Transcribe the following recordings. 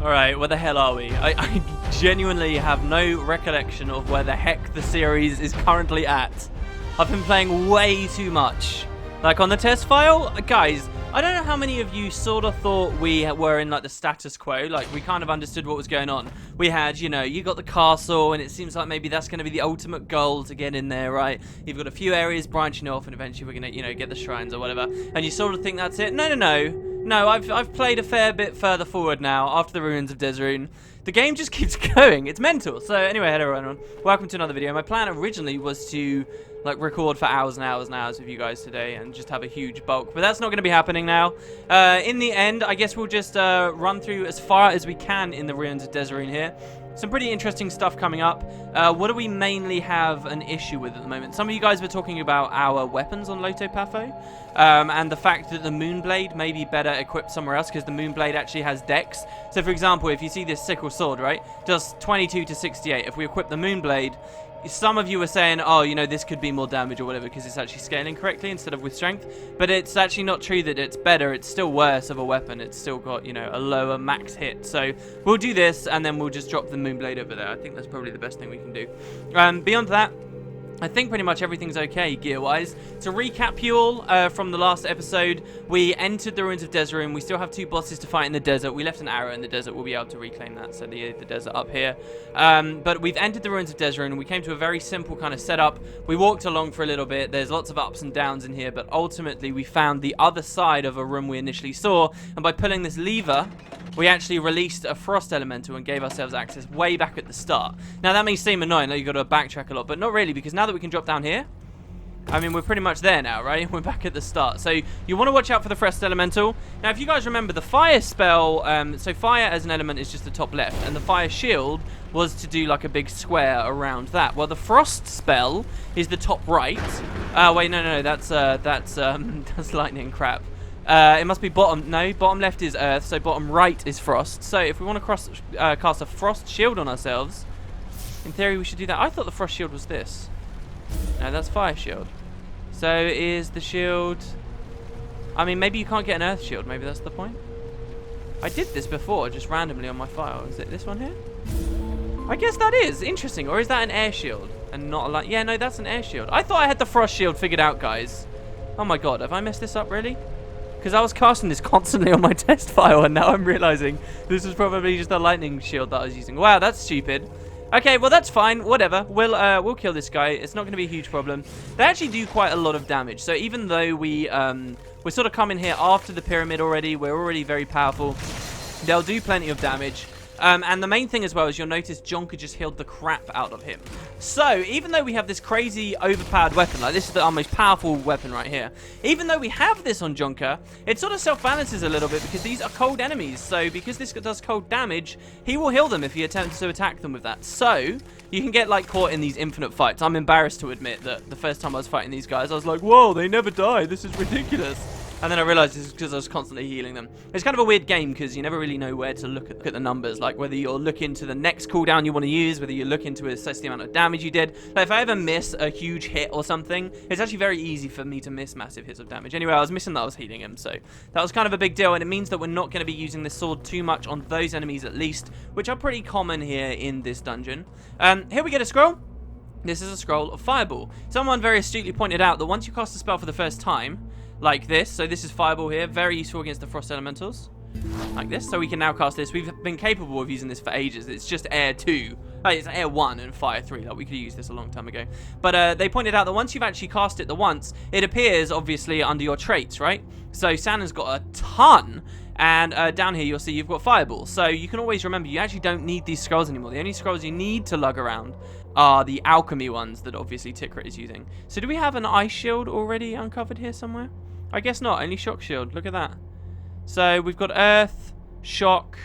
Alright, where the hell are we? I genuinely have no recollection of where the heck the series is currently at. I've been playing way too much. Like on the test file, guys, I don't know how many of you sort of thought we were in like the status quo, like we kind of understood what was going on. We had, you know, you got the castle and it seems like maybe that's going to be the ultimate goal to get in there, right? You've got a few areas branching off and eventually we're going to, you know, get the shrines or whatever. And you sort of think that's it. No, I've played a fair bit further forward now after the ruins of Desaroon. The game just keeps going. It's mental. So anyway, hello everyone. Welcome to another video. My plan originally was to like record for hours and hours and hours with you guys today and just have a huge bulk, but that's not going to be happening now. In the end, I guess we'll just run through as far as we can in the ruins of Desaroon here. Some pretty interesting stuff coming up. What do we mainly have an issue with at the moment? Some of you guys were talking about our weapons on Lotopatho, and the fact that the Moonblade may be better equipped somewhere else because the Moonblade actually has dex. So for example, if you see this sickle sword, right, does 22 to 68. If we equip the Moonblade, some of you were saying, oh, you know, this could be more damage or whatever because it's actually scaling correctly instead of with strength. But it's actually not true that it's better. It's still worse of a weapon. It's still got, you know, a lower max hit. So we'll do this and then we'll just drop the Moonblade over there. I think that's probably the best thing we can do. Beyond that, I think pretty much everything's okay gear-wise. To recap you all from the last episode, we entered the ruins of Desaroon. We still have 2 bosses to fight in the desert. We left an arrow in the desert. We'll be able to reclaim that, so the desert up here. But we've entered the ruins of Desaroon, and we came to a very simple kind of setup. We walked along for a little bit. There's lots of ups and downs in here, but ultimately we found the other side of a room we initially saw, and by pulling this lever, we actually released a frost elemental and gave ourselves access way back at the start. Now that may seem annoying, like you've got to backtrack a lot, but not really, because now that we can drop down here, I mean, we're pretty much there now, right? We're back at the start. So you want to watch out for the frost elemental. Now, if you guys remember, the fire spell, so fire as an element is just the top left, and the fire shield was to do like a big square around that. Well, the frost spell is the top right. Wait, no, that's lightning, crap. It must be bottom. No, bottom left is earth, so bottom right is frost. So if we want to cast a frost shield on ourselves, in theory we should do that. I thought the frost shield was this. No, that's fire shield. So is the shield... I mean, maybe you can't get an earth shield. Maybe that's the point. I did this before, just randomly on my file. Is it this one here? I guess that is interesting. Or is that an air shield and not a light? Yeah, no, that's an air shield. I thought I had the frost shield figured out, guys. Oh my god, have I messed this up, really? Because I was casting this constantly on my test file, and now I'm realizing this was probably just a lightning shield that I was using. Wow, that's stupid. Okay, well, that's fine. Whatever. We'll kill this guy. It's not going to be a huge problem. They actually do quite a lot of damage. So even though we're sort of coming here after the pyramid already, we're already very powerful. They'll do plenty of damage. And the main thing as well is you'll notice Jonker just healed the crap out of him. So, even though we have this crazy overpowered weapon, like this is our most powerful weapon right here, even though we have this on Jonker, it sort of self-balances a little bit because these are cold enemies. So, because this does cold damage, he will heal them if he attempts to attack them with that. So, you can get like caught in these infinite fights. I'm embarrassed to admit that the first time I was fighting these guys, I was like, whoa, they never die. This is ridiculous. And then I realized it's because I was constantly healing them. It's kind of a weird game because you never really know where to look at the numbers. Like whether you're looking to the next cooldown you want to use, whether you're looking to assess the amount of damage you did. Like if I ever miss a huge hit or something, it's actually very easy for me to miss massive hits of damage. Anyway, I was missing that I was healing him. So that was kind of a big deal. And it means that we're not going to be using this sword too much on those enemies at least, which are pretty common here in this dungeon. Here we get a scroll. This is a scroll of Fireball. Someone very astutely pointed out that once you cast a spell for the first time, like this, so this is Fireball here, very useful against the Frost Elementals, like this, so we can now cast this. We've been capable of using this for ages. It's just Air 2, it's Air 1 and Fire 3, like we could use this a long time ago. But they pointed out that once you've actually cast it the once, it appears, obviously, under your traits, right? So Sanna's got a ton, and down here you'll see you've got Fireball. So you can always remember, you actually don't need these scrolls anymore. The only scrolls you need to lug around are the alchemy ones that obviously Tikrit is using. So do we have an ice shield already uncovered here somewhere? I guess not, only shock shield. Look at that. So we've got earth, shock,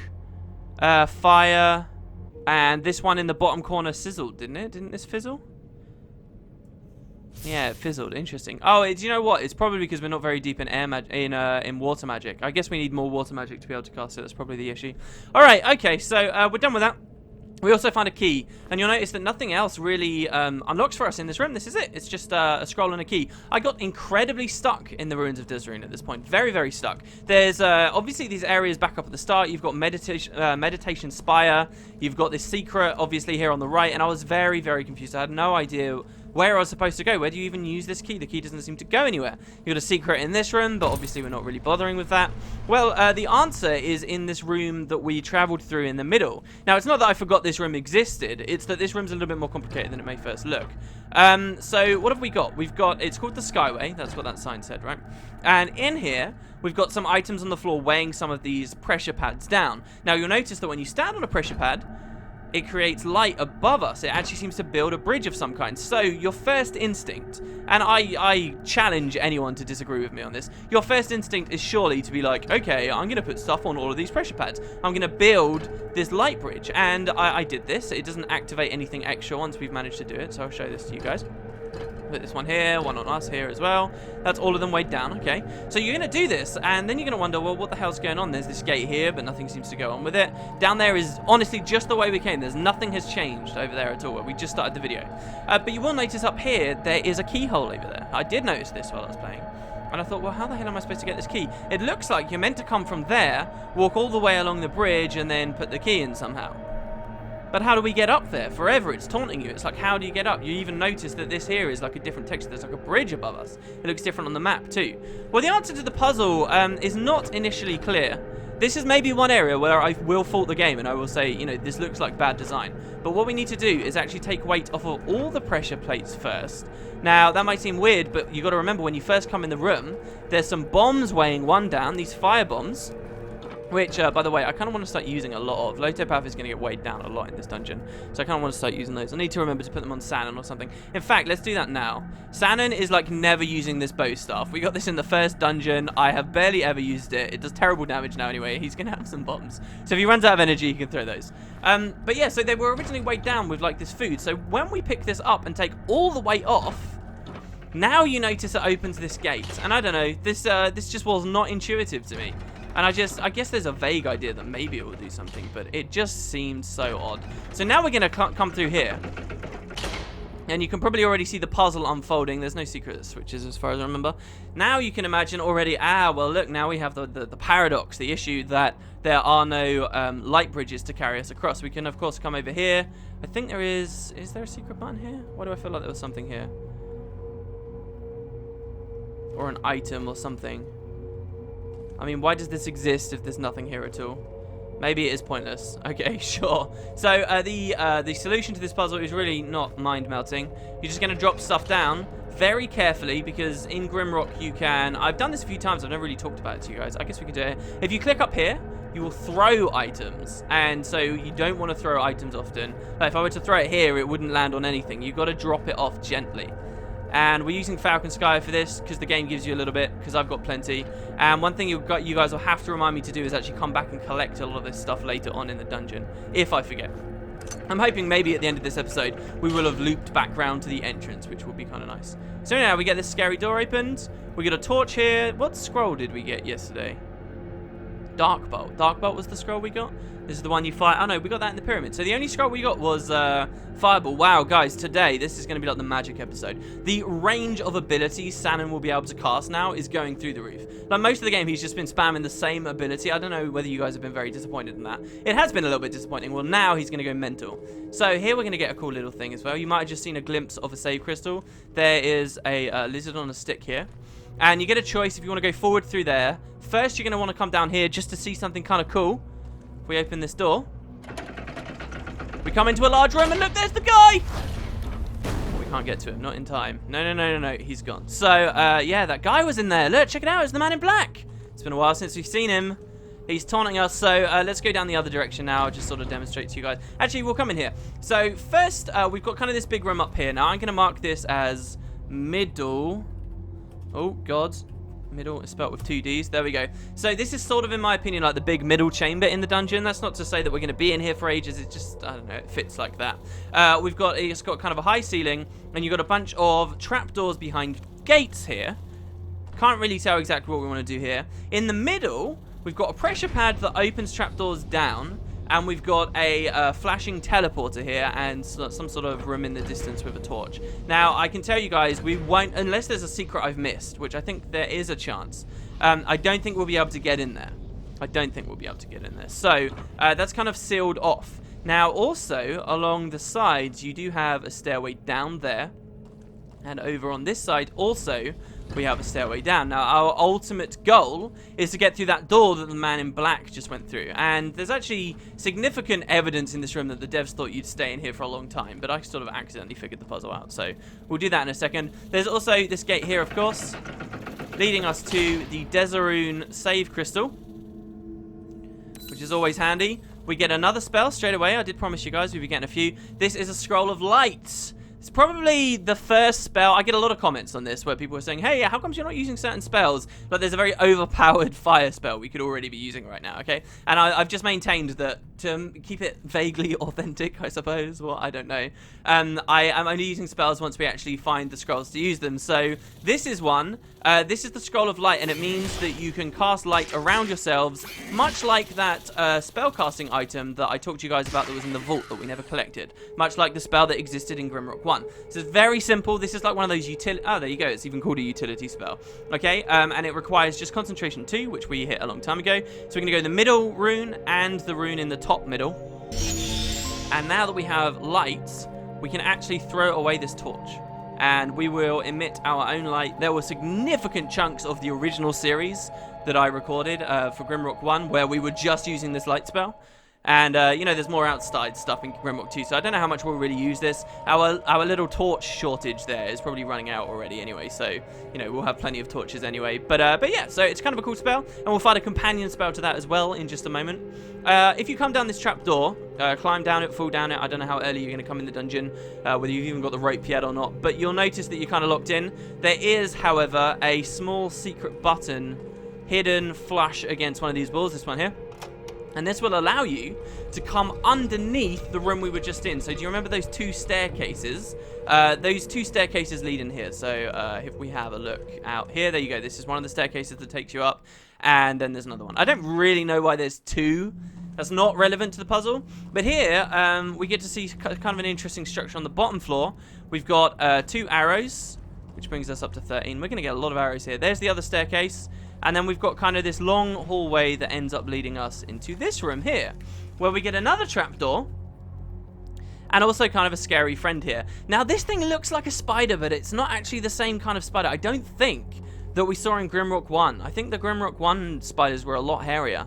fire, and this one in the bottom corner sizzled, didn't it? Didn't this fizzle? Yeah, it fizzled. Interesting. Oh, do you know what? It's probably because we're not very deep in in water magic. I guess we need more water magic to be able to cast it. That's probably the issue. All right. Okay. So we're done with that. We also found a key, and you'll notice that nothing else really unlocks for us in this room. This is it. It's just a scroll and a key. I got incredibly stuck in the ruins of Desaroon at this point. Very, very stuck. There's obviously these areas back up at the start. You've got meditation spire. You've got this secret, obviously, here on the right, and I was very, very confused. I had no idea where I was supposed to go. Where do you even use this key? The key doesn't seem to go anywhere. You've got a secret in this room, but obviously we're not really bothering with that. Well, the answer is in this room that we traveled through in the middle. Now, it's not that I forgot this room existed. It's that this room's a little bit more complicated than it may first look. So what have we got? We've got, it's called the Skyway. That's what that sign said, right? And in here, we've got some items on the floor weighing some of these pressure pads down. Now, you'll notice that when you stand on a pressure pad, it creates light above us. It actually seems to build a bridge of some kind. So your first instinct, and I challenge anyone to disagree with me on this, your first instinct is surely to be like, okay, I'm going to put stuff on all of these pressure pads. I'm going to build this light bridge. And I did this. It doesn't activate anything extra once we've managed to do it. So I'll show this to you guys. Put this one here, one on us here as well. That's all of them weighed down, okay. So you're going to do this, and then you're going to wonder, well, what the hell's going on? There's this gate here, but nothing seems to go on with it. Down there is honestly just the way we came. There's nothing has changed over there at all. We just started the video. But you will notice up here, there is a keyhole over there. I did notice this while I was playing. And I thought, well, how the hell am I supposed to get this key? It looks like you're meant to come from there, walk all the way along the bridge, and then put the key in somehow. But how do we get up there? Forever, it's taunting you. It's like, how do you get up? You even notice that this here is like a different texture. There's like a bridge above us. It looks different on the map too. Well, the answer to the puzzle is not initially clear. This is maybe one area where I will fault the game and I will say, you know, this looks like bad design. But what we need to do is actually take weight off of all the pressure plates first. Now, that might seem weird, but you got to remember when you first come in the room, there's some bombs weighing one down, these fire bombs. Which, by the way, I kind of want to start using a lot of. Lotopath is going to get weighed down a lot in this dungeon. So I kind of want to start using those. I need to remember to put them on Sanon or something. In fact, let's do that now. Sanon is like never using this bow staff. We got this in the first dungeon. I have barely ever used it. It does terrible damage now anyway. He's going to have some bombs. So if he runs out of energy, he can throw those. But yeah, so they were originally weighed down with like this food. So when we pick this up and take all the weight off, now you notice it opens this gate. And I don't know, this just was not intuitive to me. And I guess there's a vague idea that maybe it will do something, but it just seemed so odd. So now we're going to come through here. And you can probably already see the puzzle unfolding. There's no secret switches as far as I remember. Now you can imagine already, well, look, now we have the paradox, the issue that there are no light bridges to carry us across. We can, of course, come over here. I think there is there a secret button here? Why do I feel like there was something here? Or an item or something. I mean, why does this exist if there's nothing here at all? Maybe it is pointless. Okay, sure. So the solution to this puzzle is really not mind-melting. You're just going to drop stuff down very carefully because in Grimrock you can... I've done this a few times. I've never really talked about it to you guys. I guess we can do it. If you click up here, you will throw items. And so you don't want to throw items often. Like if I were to throw it here, it wouldn't land on anything. You've got to drop it off gently. And we're using Falcon Sky for this because the game gives you a little bit, because I've got plenty. And one thing you guys will have to remind me to do is actually come back and collect a lot of this stuff later on in the dungeon, if I forget. I'm hoping maybe at the end of this episode we will have looped back round to the entrance, which will be kind of nice. So now we get this scary door opened. We get a torch here. What scroll did we get yesterday? Dark Bolt. Dark Bolt was the scroll we got. This is the one you fire. Oh no, we got that in the pyramid. So the only scroll we got was Fireball. Wow, guys, today this is going to be like the magic episode. The range of abilities Sanon will be able to cast now is going through the roof. Like most of the game, he's just been spamming the same ability. I don't know whether you guys have been very disappointed in that. It has been a little bit disappointing. Well, now he's going to go mental. So here we're going to get a cool little thing as well. You might have just seen a glimpse of a save crystal. There is a lizard on a stick here. And you get a choice if you want to go forward through there. First, you're going to want to come down here just to see something kind of cool. If we open this door, we come into a large room, and look, there's the guy! We can't get to him, not in time. No, he's gone. So, yeah, that guy was in there. Look, check it out, it's the man in black. It's been a while since we've seen him. He's taunting us, so let's go down the other direction now. I'll just sort of demonstrate to you guys. Actually, we'll come in here. So, first, we've got kind of this big room up here. Now, I'm going to mark this as middle. Oh, God. Middle is spelled with 2 Ds. There we go. So this is sort of, in my opinion, like the big middle chamber in the dungeon. That's not to say that we're going to be in here for ages. It's just, I don't know, it fits like that. It's got kind of a high ceiling, and you've got a bunch of trapdoors behind gates here. Can't really tell exactly what we want to do here. In the middle, we've got a pressure pad that opens trapdoors down, and we've got a flashing teleporter here and some sort of room in the distance with a torch. Now, I can tell you guys, we won't, unless there's a secret I've missed, which I think there is a chance. I don't think we'll be able to get in there. So, that's kind of sealed off. Now, also, along the sides, you do have a stairway down there. And over on this side, also, we have a stairway down. Now, our ultimate goal is to get through that door that the man in black just went through. And there's actually significant evidence in this room that the devs thought you'd stay in here for a long time. But I sort of accidentally figured the puzzle out. So, we'll do that in a second. There's also this gate here, of course, leading us to the Desaroon save crystal, which is always handy. We get another spell straight away. I did promise you guys we'd be getting a few. This is a Scroll of Light. It's probably the first spell. I get a lot of comments on this where people are saying, hey, how come you're not using certain spells? But there's a very overpowered fire spell we could already be using right now, okay? And I've just maintained that to keep it vaguely authentic, I suppose. Well, I don't know. I am only using spells once we actually find the scrolls to use them. So this is one. This is the Scroll of Light, and it means that you can cast light around yourselves, much like that spellcasting item that I talked to you guys about that was in the vault that we never collected. Much like the spell that existed in Grimrock 1. So it's very simple. This is like one of those utility... Oh, there you go. It's even called a utility spell. Okay, and it requires just concentration 2, which we hit a long time ago. So we're going to go the middle rune and the rune in the top middle. And now that we have lights, we can actually throw away this torch. And we will emit our own light. There were significant chunks of the original series that I recorded for Grimrock 1 where we were just using this light spell. And, you know, there's more outside stuff in Grimrock 2, so I don't know how much we'll really use this. Our little torch shortage there is probably running out already anyway, so, you know, we'll have plenty of torches anyway. But yeah, so it's kind of a cool spell, and we'll find a companion spell to that as well in just a moment. If you come down this trapdoor, climb down it, fall down it, I don't know how early you're going to come in the dungeon, whether you've even got the rope yet or not, but you'll notice that you're kind of locked in. There is, however, a small secret button hidden flush against one of these walls, this one here. And this will allow you to come underneath the room we were just in. So do you remember those two staircases? Those two staircases lead in here. So if we have a look out here, there you go. This is one of the staircases that takes you up. And then there's another one. I don't really know why there's two. That's not relevant to the puzzle. But here, we get to see kind of an interesting structure on the bottom floor. We've got 2 arrows, which brings us up to 13. We're going to get a lot of arrows here. There's the other staircase. And then we've got kind of this long hallway that ends up leading us into this room here, where we get another trapdoor, and also kind of a scary friend here. Now, this thing looks like a spider, but it's not actually the same kind of spider. I don't think that we saw in Grimrock 1. I think the Grimrock 1 spiders were a lot hairier.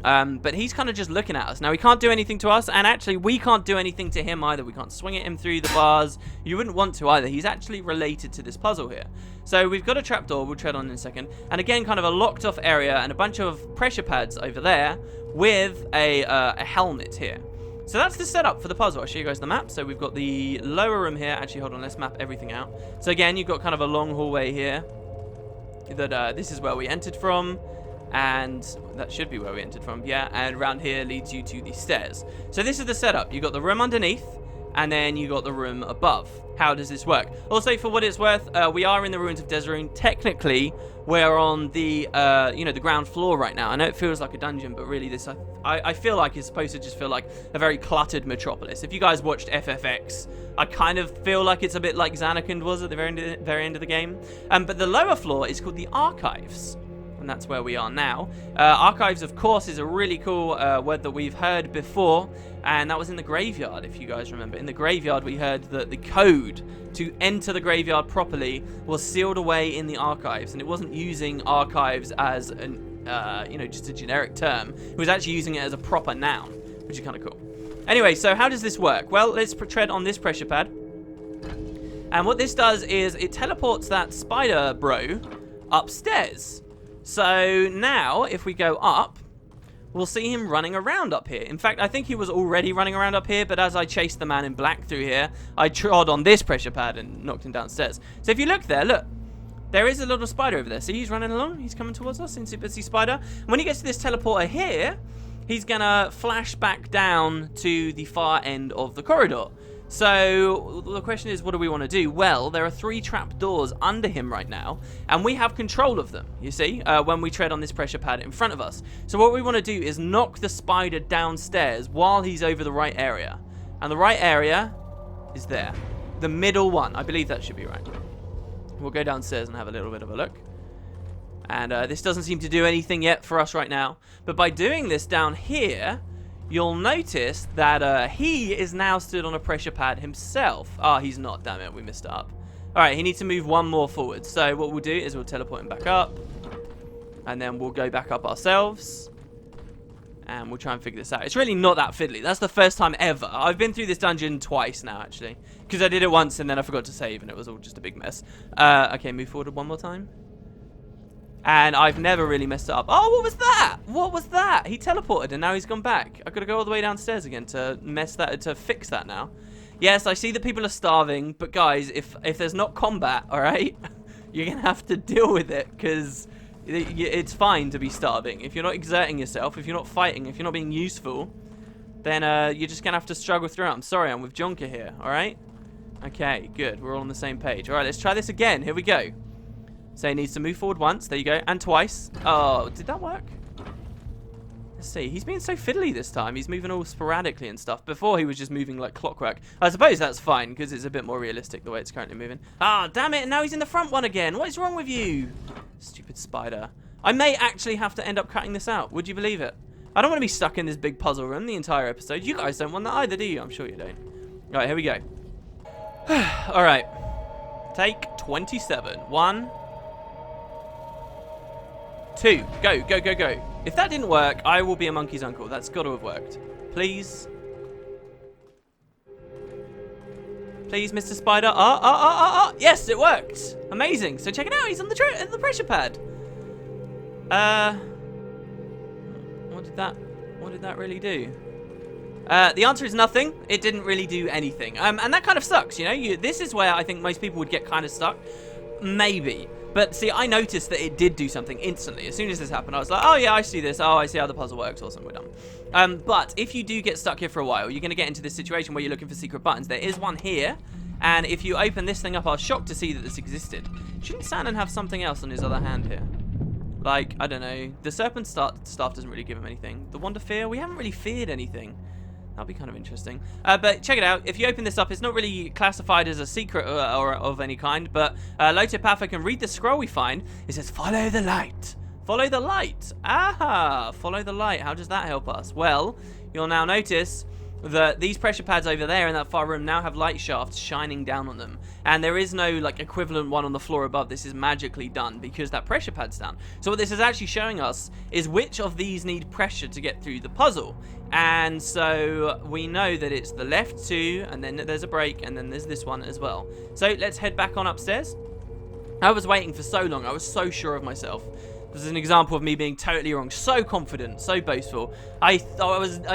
But he's kind of just looking at us. Now, he can't do anything to us, and actually, we can't do anything to him either. We can't swing at him through the bars. You wouldn't want to either. He's actually related to this puzzle here. So, we've got a trapdoor we'll tread on in a second. And again, kind of a locked-off area and a bunch of pressure pads over there with a helmet here. So, that's the setup for the puzzle. I'll show you guys the map. So, we've got the lower room here. Actually, hold on. Let's map everything out. So, again, you've got kind of a long hallway here. That this is where we entered from. And that should be where we entered from, yeah. And around here leads you to the stairs. So this is the setup. You got the room underneath, and then you got the room above. How does this work? Also, for what it's worth, we are in the ruins of Desaroon. Technically, we're on the, you know, the ground floor right now. I know it feels like a dungeon, but really this, I feel like it's supposed to just feel like a very cluttered metropolis. If you guys watched FFX, I kind of feel like it's a bit like Zanarkand was at the very end of the game. But the lower floor is called the Archives. And that's where we are now. Archives, of course, is a really cool word that we've heard before, and that was in the graveyard, if you guys remember. In the graveyard, we heard that the code to enter the graveyard properly was sealed away in the archives, and it wasn't using archives as an, you know, just a generic term. It was actually using it as a proper noun, which is kind of cool. Anyway, so how does this work? Well, let's tread on this pressure pad. And what this does is it teleports that spider bro upstairs. So now, if we go up, we'll see him running around up here. In fact, I think he was already running around up here, but as I chased the man in black through here, I trod on this pressure pad and knocked him downstairs. So if you look there, look, there is a little spider over there. See, he's running along. He's coming towards us, Insy Bitsy Spider. And when he gets to this teleporter here, he's going to flash back down to the far end of the corridor. So the question is, what do we want to do? Well, there are 3 trap doors under him right now, and we have control of them, you see, when we tread on this pressure pad in front of us. So what we want to do is knock the spider downstairs while he's over the right area. And the right area is there. The middle one. I believe that should be right. We'll go downstairs and have a little bit of a look. And this doesn't seem to do anything yet for us right now. But by doing this down here, you'll notice that he is now stood on a pressure pad himself. He's not, damn it, we messed it up. Alright, he needs to move 1 more forward. So what we'll do is we'll teleport him back up. And then we'll go back up ourselves. And we'll try and figure this out. It's really not that fiddly. That's the first time ever. I've been through this dungeon twice now, actually. Because I did it once and then I forgot to save and it was all just a big mess. Okay, move forward 1 more time. And I've never really messed it up. Oh, what was that? What was that? He teleported and now he's gone back. I've got to go all the way downstairs again to fix that now. Yes, I see that people are starving, but guys, if there's not combat, all right, you're going to have to deal with it because it's fine to be starving. If you're not exerting yourself, if you're not fighting, if you're not being useful, then you're just going to have to struggle through it. I'm sorry, I'm with Jonker here, all right? Okay, good. We're all on the same page. All right, let's try this again. Here we go. So he needs to move forward once. There you go. And twice. Oh, did that work? Let's see. He's being so fiddly this time. He's moving all sporadically and stuff. Before, he was just moving like clockwork. I suppose that's fine because it's a bit more realistic the way it's currently moving. Damn it. And now he's in the front one again. What is wrong with you? Stupid spider. I may actually have to end up cutting this out. Would you believe it? I don't want to be stuck in this big puzzle room the entire episode. You guys don't want that either, do you? I'm sure you don't. All right, here we go. All right. Take 27. 1, 2. Go, go, go, go. If that didn't work, I will be a monkey's uncle. That's got to have worked. Please. Please, Mr. Spider. Yes, it worked. Amazing. So check it out. He's on the pressure pad. What did that really do? The answer is nothing. It didn't really do anything. And that kind of sucks, you know? This is where I think most people would get kind of stuck. Maybe. But see, I noticed that it did do something instantly. As soon as this happened, I was like, oh yeah, I see this. Oh, I see how the puzzle works. Awesome, we're done. But if you do get stuck here for a while, you're going to get into this situation where you're looking for secret buttons. There is one here. And if you open this thing up, I was shocked to see that this existed. Shouldn't Sandon have something else on his other hand here? Like, I don't know. The Serpent staff doesn't really give him anything. The Wand of Fear, we haven't really feared anything. That'll be kind of interesting. But check it out. If you open this up, it's not really classified as a secret or of any kind. But Lotopatho can read the scroll we find. It says, follow the light. Follow the light. Aha! Follow the light. How does that help us? Well, you'll now notice that these pressure pads over there in that far room now have light shafts shining down on them. And there is no like equivalent one on the floor above. This is magically done because that pressure pad's down. So what this is actually showing us is which of these need pressure to get through the puzzle. And so we know that it's the left 2, and then there's a break, and then there's this one as well. So let's head back on upstairs. I was waiting for so long. I was so sure of myself. This is an example of me being totally wrong, so confident, so boastful. I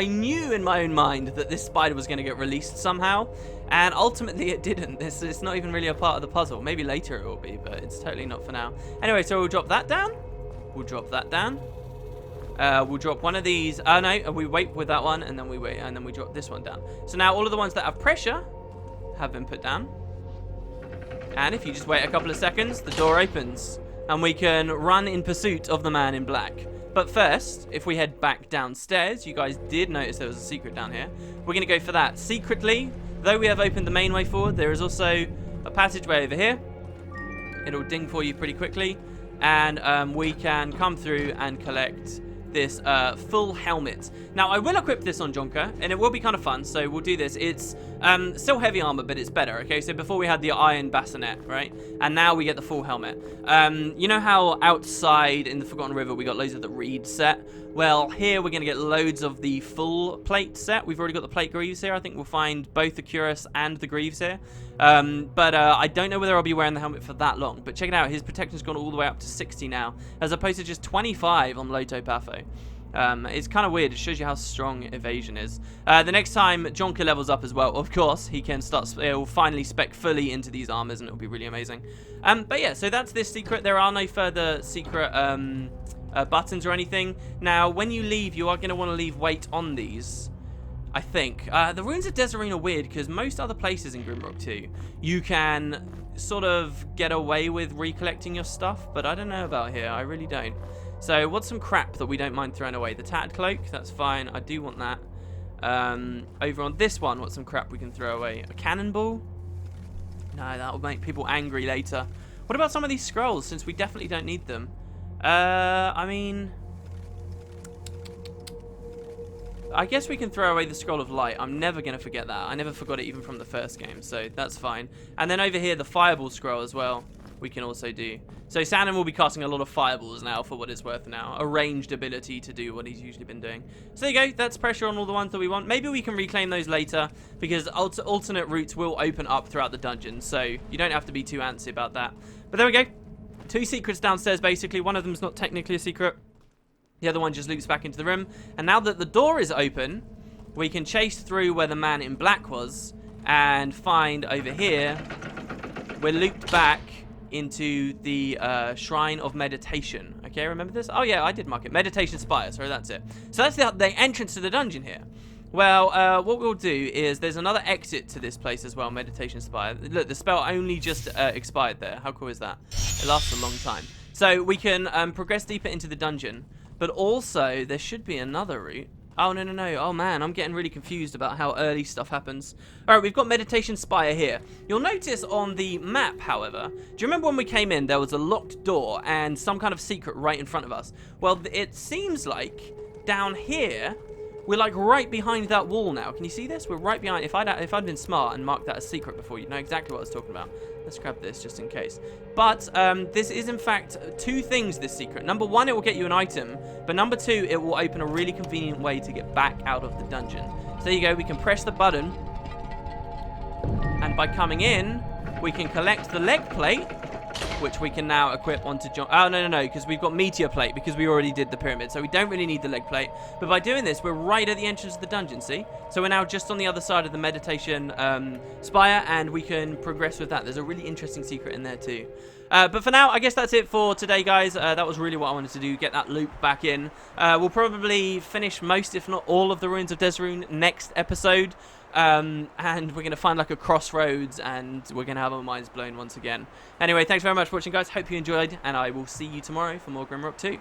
knew in my own mind that this spider was going to get released somehow, and ultimately it didn't. It's not even really a part of the puzzle. Maybe later it will be, but it's totally not for now. Anyway, so we'll drop that down. We'll drop that down. We'll drop one of these. No, we wait with that one, and then we wait, and then we drop this one down. So now all of the ones that have pressure have been put down. And if you just wait a couple of seconds, the door opens. And we can run in pursuit of the man in black. But first, if we head back downstairs, you guys did notice there was a secret down here. We're going to go for that. Secretly, though we have opened the main way forward, there is also a passageway over here. It'll ding for you pretty quickly. And we can come through and collect this full helmet. Now, I will equip this on Jonker, and it will be kind of fun, so we'll do this. It's still heavy armor, but it's better, okay? So before we had the iron bassinet, right? And now we get the full helmet. You know how outside in the Forgotten River we got loads of the reed set? Well, here we're going to get loads of the full plate set. We've already got the plate greaves here. I think we'll find both the cuirass and the greaves here. But I don't know whether I'll be wearing the helmet for that long. But check it out. His protection's gone all the way up to 60 now, as opposed to just 25 on Lotopatho. It's kind of weird. It shows you how strong evasion is. The next time Jonker levels up as well, of course, he can he'll finally spec fully into these armors, and it'll be really amazing. But yeah, so that's this secret. There are no further secret buttons or anything. Now, when you leave, you are going to want to leave weight on these. I think. The ruins of Desaroon are weird because most other places in Grimrock 2, you can sort of get away with recollecting your stuff, but I don't know about here. I really don't. So what's some crap that we don't mind throwing away? The tattered cloak, that's fine. I do want that. Over on this one, what's some crap we can throw away? A cannonball? No, that will make people angry later. What about some of these scrolls, since we definitely don't need them? I mean, I guess we can throw away the Scroll of Light. I'm never going to forget that. I never forgot it even from the first game, so that's fine. And then over here, the Fireball Scroll as well, we can also do. So Sandon will be casting a lot of Fireballs now, for what it's worth now. A ranged ability to do what he's usually been doing. So there you go. That's pressure on all the ones that we want. Maybe we can reclaim those later, because alternate routes will open up throughout the dungeon, so you don't have to be too antsy about that. But there we go. 2 secrets downstairs, basically. One of them's not technically a secret. The other one just loops back into the room. And now that the door is open, we can chase through where the man in black was and find over here, we're looped back into the Shrine of Meditation. Okay, remember this? Oh yeah, I did mark it. Meditation Spire, sorry, that's it. So that's the entrance to the dungeon here. Well, what we'll do is there's another exit to this place as well, Meditation Spire. Look, the spell only just expired there. How cool is that? It lasts a long time. So we can progress deeper into the dungeon, but also there should be another route. Oh, no, no, no. Oh, man, I'm getting really confused about how early stuff happens. All right, we've got Meditation Spire here. You'll notice on the map, however, do you remember when we came in, there was a locked door and some kind of secret right in front of us? Well, it seems like down here, we're like right behind that wall now. Can you see this? We're right behind. If I'd been smart and marked that as secret before, you'd know exactly what I was talking about. Let's grab this just in case. But this is in fact 2 things, this secret. Number 1, it will get you an item. But number 2, it will open a really convenient way to get back out of the dungeon. So there you go. We can press the button. And by coming in, we can collect the leg plate, which we can now equip onto John. Oh, no, no, no, because we've got meteor plate, because we already did the pyramid, so we don't really need the leg plate. But by doing this, we're right at the entrance of the dungeon, see? So we're now just on the other side of the meditation spire, and we can progress with that. There's a really interesting secret in there too. But for now, I guess that's it for today, guys. That was really what I wanted to do, get that loop back in. We'll probably finish most, if not all, of the Ruins of Desaroon next episode. And we're going to find like a crossroads, and we're going to have our minds blown once again. Anyway, thanks very much for watching, guys. Hope you enjoyed, and I will see you tomorrow for more Grimrock 2.